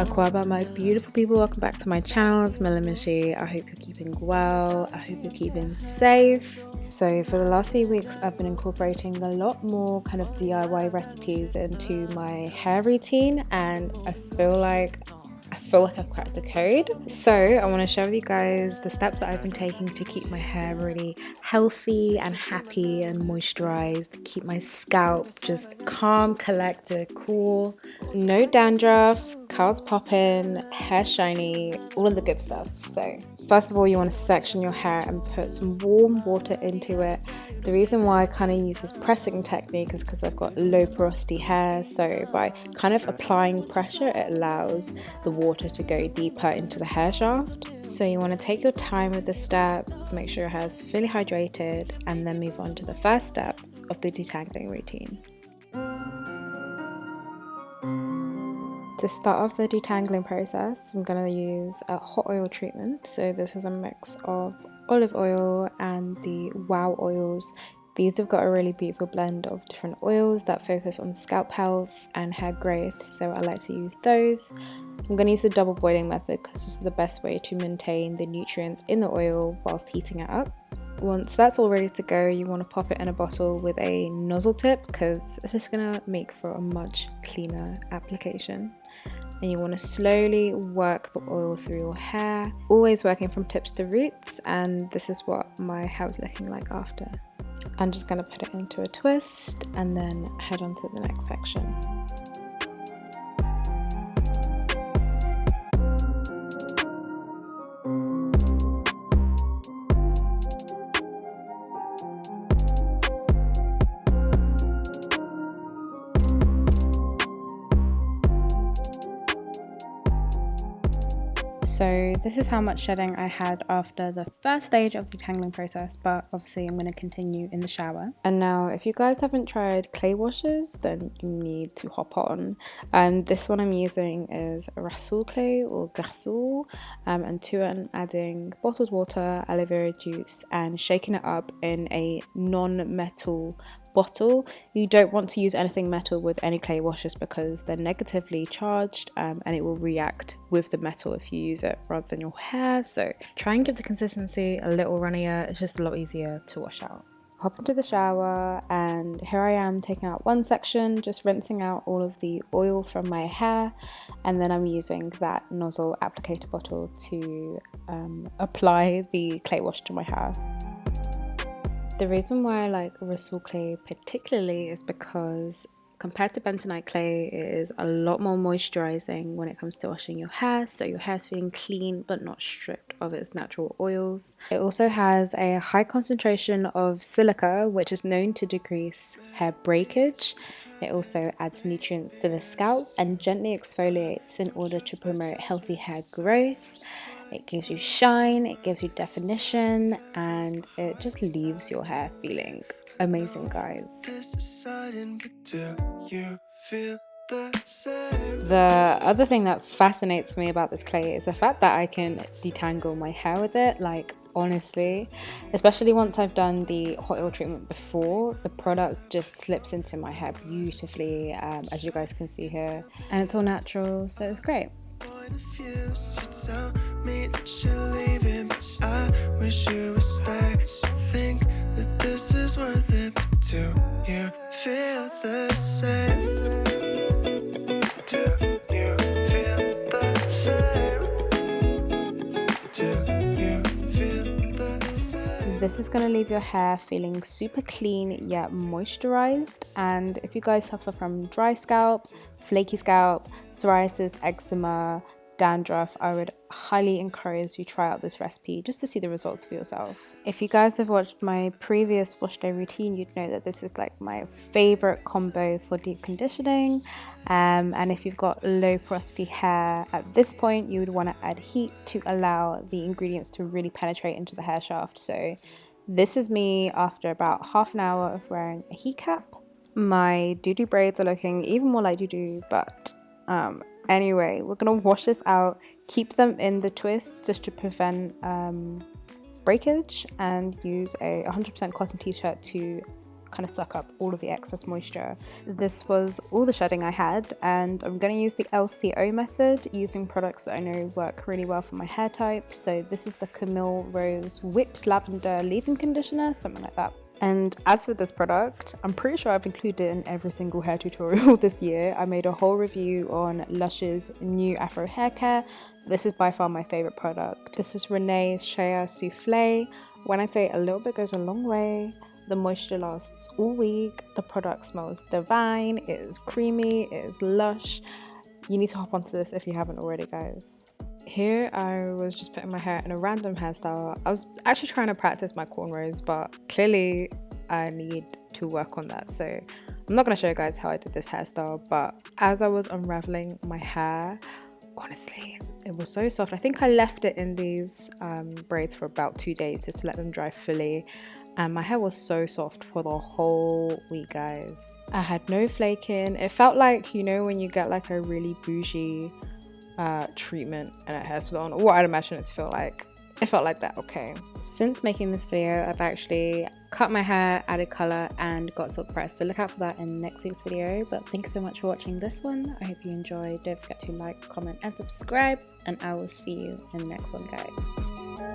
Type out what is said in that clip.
Aquaba, my beautiful people, welcome back to my channel. It's MIELLE. I hope you're keeping well. I hope you're keeping safe. So for the last few weeks I've been incorporating a lot more kind of DIY recipes into my hair routine, and I feel like I've cracked the code. So I want to share with you guys the steps that I've been taking to keep my hair really healthy and happy and moisturized, keep my scalp just calm, collected, cool, no dandruff, curls popping, hair shiny, all of the good stuff. So first of all, you want to section your hair and put some warm water into it. The reason why I kind of use this pressing technique is because I've got low porosity hair, so by kind of applying pressure it allows the water to go deeper into the hair shaft. So you want to take your time with this step, make sure your hair is fully hydrated, and then move on to the first step of the detangling routine. To start off the detangling process, I'm going to use a hot oil treatment. So this is a mix of olive oil and the Wow oils. These have got a really beautiful blend of different oils that focus on scalp health and hair growth, so I like to use those. I'm going to use the double boiling method because this is the best way to maintain the nutrients in the oil whilst heating it up. Once that's all ready to go, you want to pop it in a bottle with a nozzle tip because it's just going to make for a much cleaner application. And you want to slowly work the oil through your hair, always working from tips to roots, and this is what my hair is looking like after. I'm just going to put it into a twist and then head on to the next section. So this is how much shedding I had after the first stage of the detangling process, but obviously I'm going to continue in the shower. And now if you guys haven't tried clay washes, then you need to hop on. This one I'm using is Rhassoul Clay or Rhassoul, and to it I'm adding bottled water, aloe vera juice, and shaking it up in a non-metal bottle. You don't want to use anything metal with any clay washes because they're negatively charged, and it will react with the metal if you use it rather than your hair. So try and give the consistency a little runnier, it's just a lot easier to wash out. Hop into the shower, and here I am taking out one section, just rinsing out all of the oil from my hair, and then I'm using that nozzle applicator bottle to apply the clay wash to my hair. The reason why I like Rhassoul Clay particularly is because compared to bentonite clay, it is a lot more moisturizing when it comes to washing your hair, so your hair is feeling clean but not stripped of its natural oils. It also has a high concentration of silica, which is known to decrease hair breakage. It also adds nutrients to the scalp and gently exfoliates in order to promote healthy hair growth. It gives you shine, it gives you definition, and it just leaves your hair feeling amazing, guys. The other thing that fascinates me about this clay is the fact that I can detangle my hair with it. Like, honestly, especially once I've done the hot oil treatment before, the product just slips into my hair beautifully, as you guys can see here, and it's all natural, so it's great. I wish you would stay. Think that this is worth it, but do you feel the same? Do you feel the same? Do you feel the same? This is going to leave your hair feeling super clean yet moisturized, and if you guys suffer from dry scalp, flaky scalp, psoriasis, eczema, dandruff, I would highly encourage you to try out this recipe just to see the results for yourself. If you guys have watched my previous wash day routine, you'd know that this is like my favorite combo for deep conditioning, and if you've got low porosity hair at this point, you would want to add heat to allow the ingredients to really penetrate into the hair shaft. So this is me after about half an hour of wearing a heat cap. My doo-doo braids are looking even more like doo-doo, but anyway, we're gonna wash this out, keep them in the twist just to prevent breakage, and use a 100% cotton t-shirt to kind of suck up all of the excess moisture. This was all the shedding I had, and I'm going to use the LCO method using products that I know work really well for my hair type. So this is the CAMILLE Rose Whipped Lavender Leave-In Conditioner, something like that. And as for this product, I'm pretty sure I've included it in every single hair tutorial this year. I made a whole review on Lush's new Afro hair care. This is by far my favorite product. This is Renee's Shea Souffle. When I say a little bit goes a long way, the moisture lasts all week. The product smells divine. It is creamy. It is lush. You need to hop onto this if you haven't already, guys. Here I was just putting my hair in a random hairstyle. I was actually trying to practice my cornrows, but clearly I need to work on that. So I'm not going to show you guys how I did this hairstyle, but as I was unraveling my hair, honestly, it was so soft. I think I left it in these braids for about 2 days just to let them dry fully. And my hair was so soft for the whole week, guys. I had no flaking. It felt like, you know, when you get like a really bougie treatment in a hair salon, or what I'd imagine it to feel like. It felt like that, okay. Since making this video, I've actually cut my hair, added color, and got silk pressed. So look out for that in next week's video. But thanks so much for watching this one. I hope you enjoyed. Don't forget to like, comment, and subscribe. And I will see you in the next one, guys.